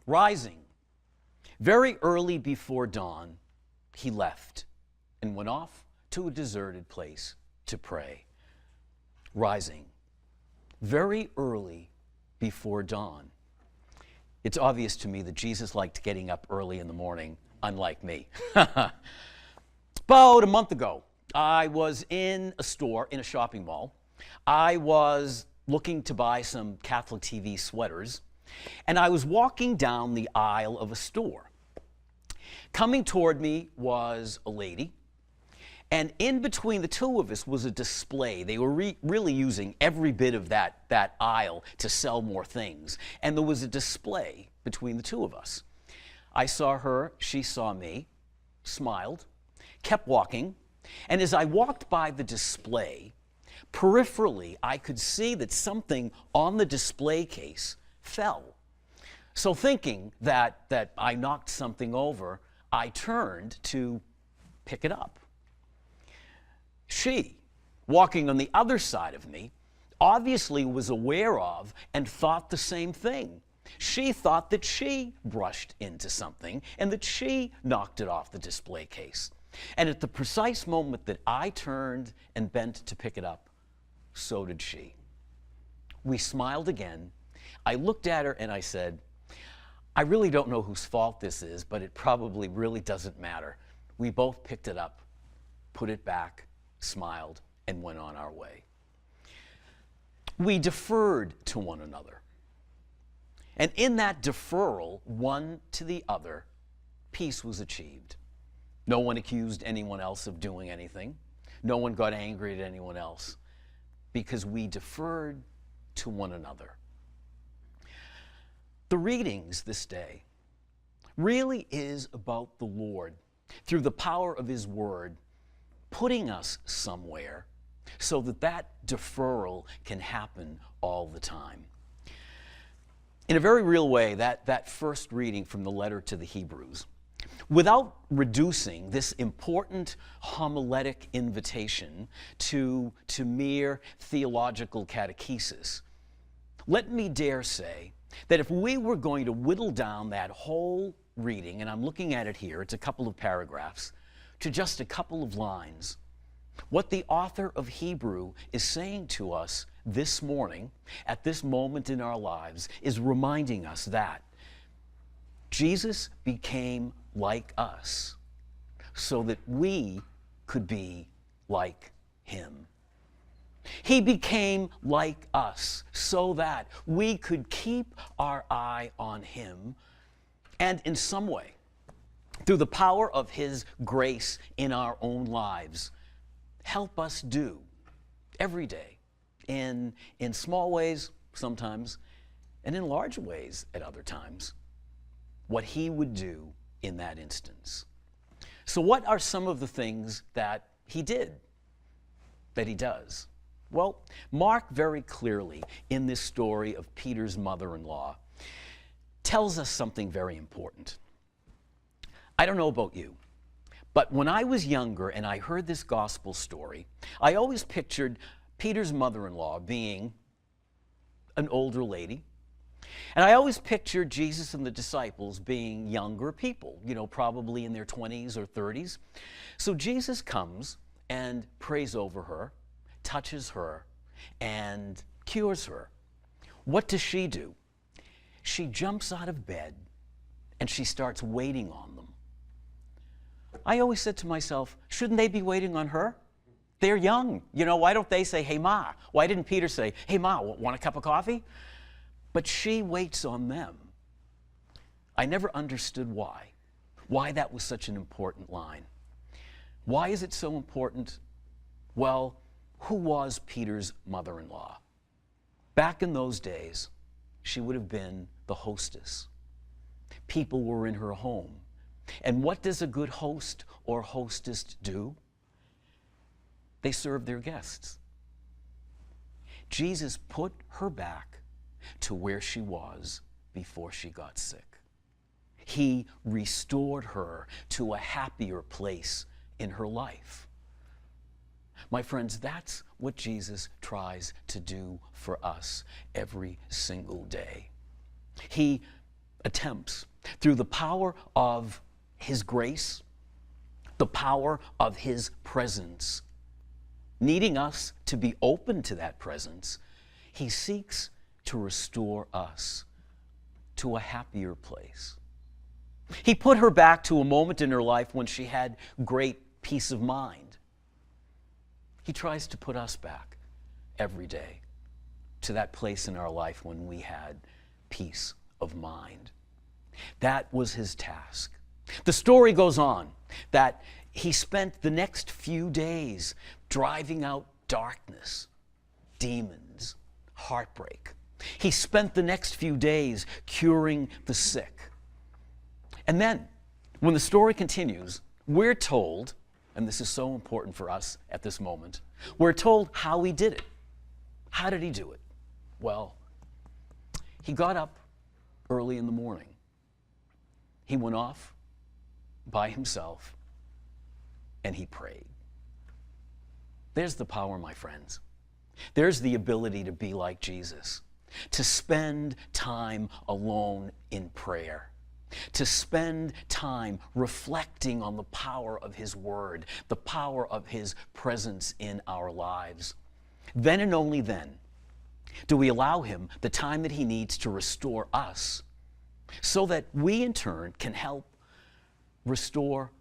Rising, very early before dawn, he left and went off to a deserted place to pray. Rising, very early before dawn. It's obvious to me that Jesus liked getting up early in the morning, unlike me. About a month ago, I was in a store, in a shopping mall. I was looking to buy some Catholic TV sweaters, and I was walking down the aisle of a store. Coming toward me was a lady, and in between the two of us was a display. They were really using every bit of that aisle to sell more things, and there was a display between the two of us. I saw her, she saw me, smiled, kept walking, and as I walked by the display, peripherally, I could see that something on the display case fell. So thinking that I knocked something over, I turned to pick it up. She, walking on the other side of me, obviously was aware of and thought the same thing. She thought that she brushed into something and that she knocked it off the display case. And at the precise moment that I turned and bent to pick it up, so did she. We smiled again. I looked at her and I said, I really don't know whose fault this is, but it probably really doesn't matter. We both picked it up, put it back, smiled, and went on our way. We deferred to one another. And in that deferral, one to the other, peace was achieved. No one accused anyone else of doing anything. No one got angry at anyone else, because we deferred to one another. The readings this day really is about the Lord, through the power of His Word, putting us somewhere so that deferral can happen all the time. In a very real way, that first reading from the letter to the Hebrews, without reducing this important homiletic invitation to mere theological catechesis, let me dare say that if we were going to whittle down that whole reading, and I'm looking at it here, it's a couple of paragraphs, to just a couple of lines, what the author of Hebrew is saying to us this morning, at this moment in our lives, is reminding us that Jesus became like us so that we could be like Him. He became like us so that we could keep our eye on Him and in some way, through the power of His grace in our own lives, help us do every day, in small ways sometimes, and in large ways at other times, what He would do in that instance. So what are some of the things that He did, that He does? Well, Mark very clearly in this story of Peter's mother-in-law tells us something very important. I don't know about you, but when I was younger and I heard this gospel story, I always pictured Peter's mother-in-law being an older lady. And I always pictured Jesus and the disciples being younger people, probably in their 20s or 30s. So Jesus comes and prays over her, touches her, and cures her. What does she do? She jumps out of bed and she starts waiting on them. I always said to myself, shouldn't they be waiting on her? They're young. Why don't they say, hey, Ma? Why didn't Peter say, hey, Ma, want a cup of coffee? But she waits on them. I never understood why that was such an important line. Why is it so important? Well, who was Peter's mother-in-law? Back in those days, she would have been the hostess. People were in her home. And what does a good host or hostess do? They serve their guests. Jesus put her back to where she was before she got sick. He restored her to a happier place in her life. My friends, that's what Jesus tries to do for us every single day. He attempts, through the power of his grace, the power of his presence, needing us to be open to that presence, he seeks to restore us to a happier place. He put her back to a moment in her life when she had great peace of mind. He tries to put us back every day to that place in our life when we had peace of mind. That was his task. The story goes on that he spent the next few days driving out darkness, demons, heartbreak. He spent the next few days curing the sick. And then, when the story continues, we're told, and this is so important for us at this moment, we're told how he did it. How did he do it? Well, he got up early in the morning. He went off by himself and he prayed. There's the power, my friends. There's the ability to be like Jesus, to spend time alone in prayer, to spend time reflecting on the power of his word, the power of his presence in our lives. Then and only then do we allow him the time that he needs to restore us so that we in turn can help restore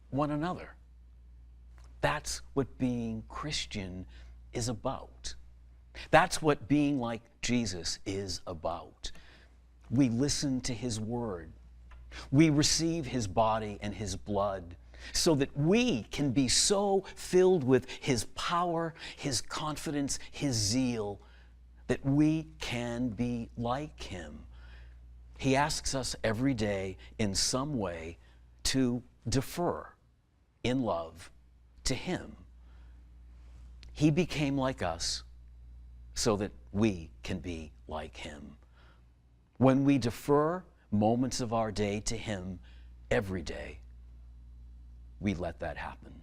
one another. That's what being Christian is about. That's what being like Jesus is about. We listen to his word. We receive his body and his blood so that we can be so filled with his power, his confidence, his zeal, that we can be like him. He asks us every day in some way to defer in love to him. He became like us so that we can be like him. When we defer moments of our day to him every day, we let that happen.